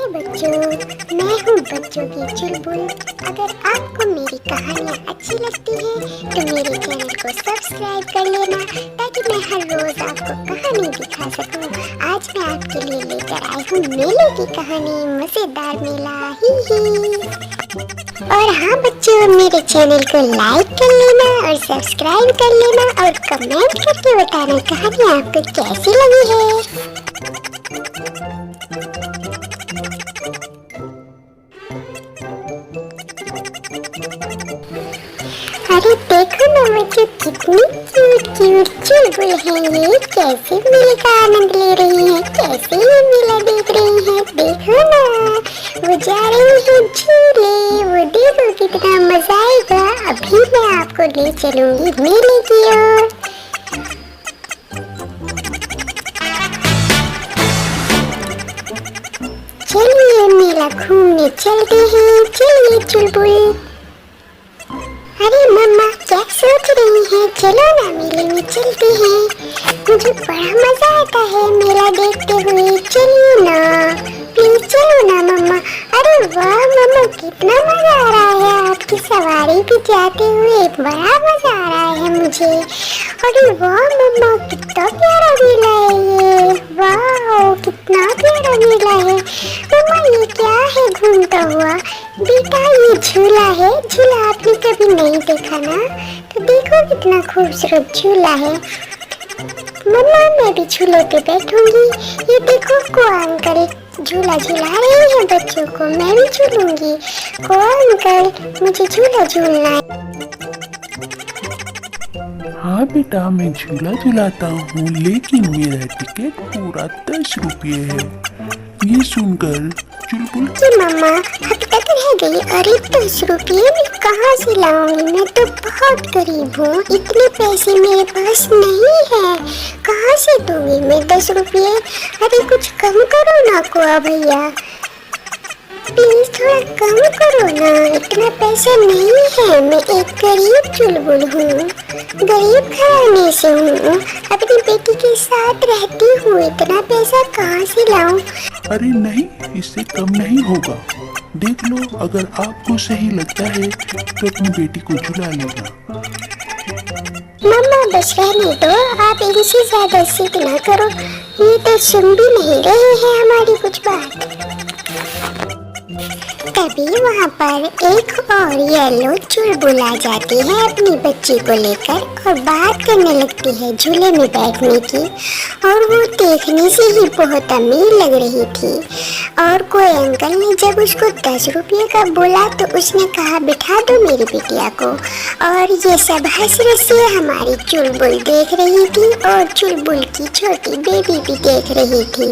बच्चों, मैं हूँ बच्चों की चुलबुल। अगर आपको मेरी कहानियाँ अच्छी लगती हैं तो मेरे चैनल को सब्सक्राइब कर लेना ताकि मैं हर रोज आपको कहानी दिखा सकूँ। आज मैं आपके लिए लेकर आई हूँ मेले की कहानी, मजेदार मेला। ही और हाँ बच्चों, मेरे चैनल को लाइक कर लेना और सब्सक्राइब कर लेना और कमेंट करके बताना कहानी आपको कैसी लगी है। अरे देखो ना बच्चों, कितनी क्यूट क्यूट चुलबुल है। ये कैसे मेले का आनंद ले रही है, कैसे ये मेला देख रही है। देखो ना, वो जा रही है झूले। वो देखो कितना मजा आएगा। अभी मैं आपको ले चलूंगी मेले की ओर। चलिए मेला घूमने चलते हैं। चलिए चुलबुल। अरे मम्मा, क्या सोच रही हैं? चलो ना मेले में चलते हैं। मुझे बड़ा मजा आता है मेला देखते हुए। चलिए ना, प्लीज चलो ना मम्मा। अरे वाह मम्मा, कितना मजा आ रहा है आपकी सवारी पे जाते हुए। बड़ा मजा आ रहा है मुझे। अरे वाह मम्मा, कितना प्यारा मेला है ये। वाह, कितना प्यारा मेला है। मम्मा ये क्या है घूमता हुआ? बेटा ये झूला है। झूला आपने कभी नहीं देखा ना, तो देखो कितना खूबसूरत झूला है। मम्मा मैं भी झूले पे बैठूंगी। ये देखो को अंकल झूला झूला रहे हैं बच्चों को। मैं भी झूलूंगी। को अंकल, मुझे झूला झूलना है। हाँ बेटा, मैं झूला झुलाता हूँ, लेकिन मेरा टिकट पूरा 10 रुपये है। ये सुनकर चुलबुल जी मम्मा, अब तक रह गई। अरे 10 रुपये मैं कहाँ से लाऊंगी? मैं तो बहुत गरीब हूँ, इतने पैसे मेरे पास नहीं है। कहाँ से दूंगी मैं 10 रुपये? अरे कुछ कम करो ना कुआ भैया, प्लीज थोड़ा कम करो ना। इतना पैसा नहीं है। मैं एक गरीब चुलबुल हूँ, गरीब घराने से हूँ, अपनी बेटी के साथ रहती हूँ। इतना पैसा कहाँ से लाऊं? अरे नहीं, इससे कम नहीं होगा। देख लो, अगर आपको सही लगता है तो अपनी बेटी को झुला लेना। मम्मा बस रहने दो, आप इनसे ज्यादा जिद ना करो। ये तो सुन भी नहीं रहे हैं हमारी कुछ बात। तभी वहाँ पर एक और येलो चुलबुल आ जाती है अपनी बच्ची को लेकर और बात करने लगती है झूले में बैठने की। और वो देखने से ही बहुत अमीर लग रही थी। और कोई अंकल ने जब उसको 10 रुपये का बोला तो उसने कहा बिठा दो मेरी बिटिया को। और ये सब हंस से हमारी चुलबुल देख रही थी और चुलबुल की छोटी बेबी भी देख रही थी।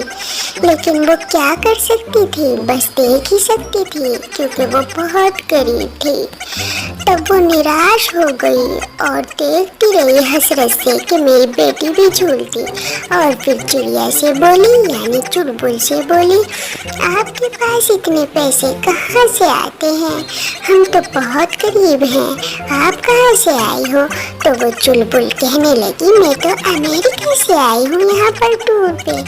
लेकिन वो क्या कर सकती थी, बस देख ही सकती थी क्योंकि वो बहुत गरीब थी। तब वो निराश हो गई और देखती रही हसरत से कि मेरी बेटी भी झूलती। और फिर चिड़िया से बोली, यानी चुलबुल से बोली, आपके पास इतने पैसे कहाँ से आते हैं? हम तो बहुत गरीब हैं, आप कहाँ से आई हो? तो वो चुलबुल कहने लगी, मैं तो अमेरिका से आई हूँ यहाँ पर टूर पे।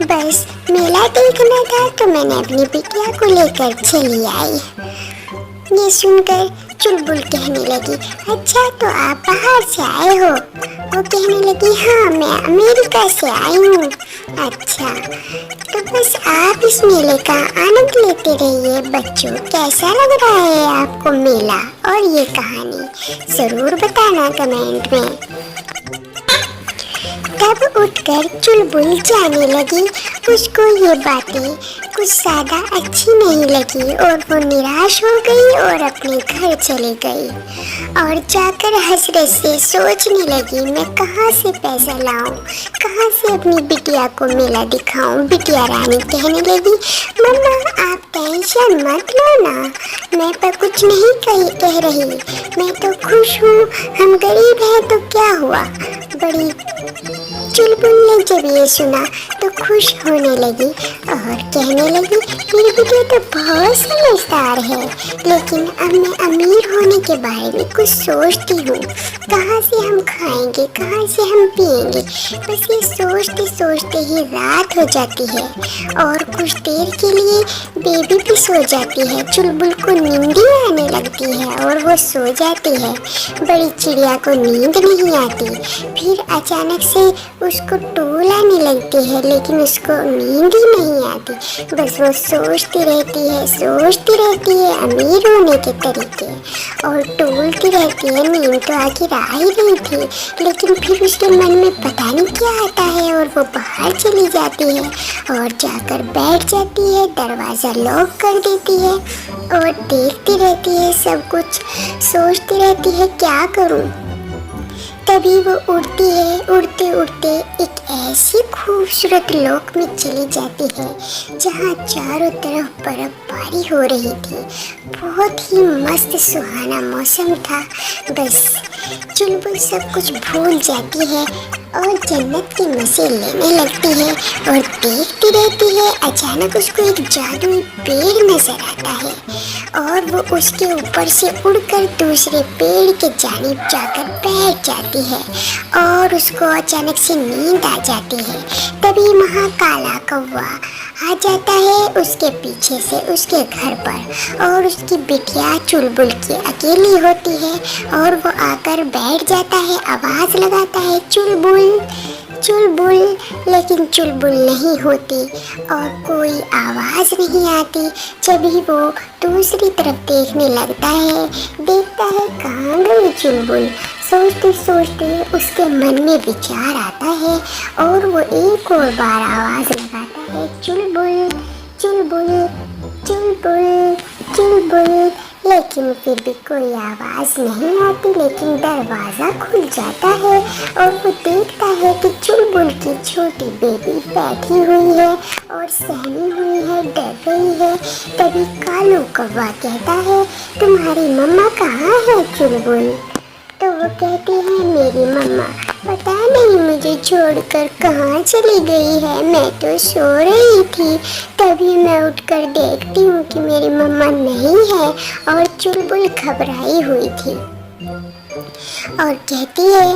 बस मेला देखना था तो मैंने अपनी बिटिया को लेकर चली आई। ये सुनकर चुलबुल कहने लगी, अच्छा तो आप बाहर से आए हो? वो कहने लगी, हाँ मैं अमेरिका से आई हूँ। अच्छा, तो बस आप इस मेले का आनंद लेते रहिए। बच्चों कैसा लग रहा है आपको मेला और ये कहानी? जरूर बताना कमेंट में। तब उठकर चुलबुल जाने लगी। उसको ये बातें कुछ ज्यादा अच्छी नहीं लगी और वो निराश हो गई और अपने घर चली गई। और जाकर हसरत से सोचने लगी, मैं कहाँ से पैसा लाऊं, कहाँ से अपनी बिटिया को मेला दिखाऊं। बिटिया रानी कहने लगी, मम्मा आप टेंशन मत लो ना, मैं तो कुछ नहीं कह रही। मैं तो खुश हूँ। हम गरीब हैं तो क्या हुआ, बड़ी चुलबुल ने जब ये सुना तो खुश होने लगी और कहने लगी, मेरी बिटिया तो बहुत समझदार है, लेकिन अब मैं अमीर होने के बारे में कुछ सोचती हूँ। कहाँ से हम खाएंगे, कहाँ से हम पिएंगे। बस ये सोचते सोचते ही रात हो जाती है और कुछ देर के लिए बेबी भी सो जाती है। चुलबुल को नींद ही आने लगती है और वो सो जाती है। बड़ी चिड़िया को नींद नहीं आती। फिर अचानक से उसको टूल आने लगती है, लेकिन उसको नींद ही नहीं आती। बस वो सोचती रहती है अमीर होने के तरीके और टूलती रहती है। नींद तो आखिर आ ही रही थी, लेकिन फिर उसके मन में पता नहीं क्या आता है और वो बाहर चली जाती है और जाकर बैठ जाती है, दरवाज़ा लॉक कर देती है और देखती रहती है सब कुछ, सोचती रहती है क्या करूं। तभी वो उड़ती है, उड़ते उड़ते एक ऐसी खूबसूरत लोक में चली जाती है जहाँ चारों तरफ बर्फबारी हो रही थी। बहुत ही मस्त सुहाना मौसम था। बस चुलबुल सब कुछ भूल जाती है और जन्नत के मज़े लेने लगती है और देखती रहती है। अचानक उसको एक जादुई पेड़ नजर आता है और वो उसके ऊपर से उड़कर दूसरे पेड़ के जानिब जाकर बैठ जाती है और उसको अचानक से नींद आ जाती है। तभी वहाँ काला कौवा आ जाता है उसके पीछे से उसके घर पर और उसकी बिटिया चुलबुल की अकेली होती है और वो आकर बैठ जाता है, आवाज़ लगाता है चुलबुल चुलबुल, लेकिन चुलबुल नहीं होती और कोई आवाज़ नहीं आती। जभी वो दूसरी तरफ देखने लगता है, देखता है कहाँ गई चुलबुल। सोचते सोचते उसके मन में विचार आता है और वो एक और बार आवाज़ लगाता है चुलबुल चुलबुल चुलबुल चुलबुल, लेकिन फिर भी कोई आवाज़ नहीं आती। लेकिन दरवाज़ा खुल जाता है और वो देखता है कि चुलबुल की छोटी बेबी बैठी हुई है और सहमी हुई है, डर रही है। तभी कालू कौवा कहता है, तुम्हारी मम्मा कहाँ है चुलबुल? तो वो कहती है, मेरी मम्मा पता नहीं मुझे छोड़कर कहाँ चली गई है, मैं तो सो रही थी। तभी मैं उठकर देखती हूँ कि मेरी मम्मा नहीं है। और चुलबुल घबराई हुई थी और कहती है,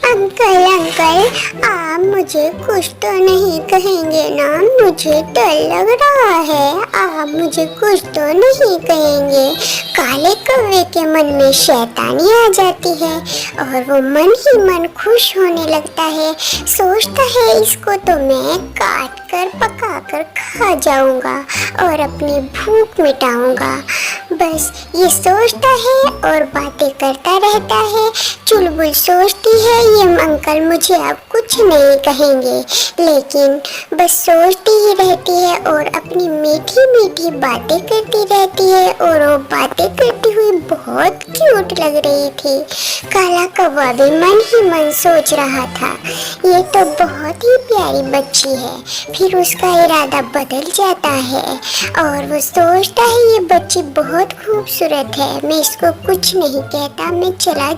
अंकल अंकल आप मुझे कुछ तो नहीं कहेंगे ना, मुझे डर लग रहा है, आप मुझे कुछ तो नहीं कहेंगे। काले कौवे के मन में शैतानी आ जाती है और वो मन ही मन खुश होने लगता है। सोचता है इसको तो मैं काट कर पका कर खा जाऊंगा और अपनी भूख मिटाऊंगा। बस ये सोचता है और बातें करता रहता है। चुलबुल सोचती है ये अंकल मुझे अब कुछ नहीं कहेंगे, लेकिन बस सोचती ही रहती है और अपनी मीठी मीठी बातें करती रहती है और वो बातें करती हुई बहुत क्यूट लग रही थी। काला कौवा भी मन ही मन सोच रहा था, ये तो बहुत ही प्यारी बच्ची है। फिर उसका इरादा बदल जाता है और वो सोचता है ये बच्ची बहुत खूबसूरत है, मैं इसको कुछ नहीं कहता, मैं चला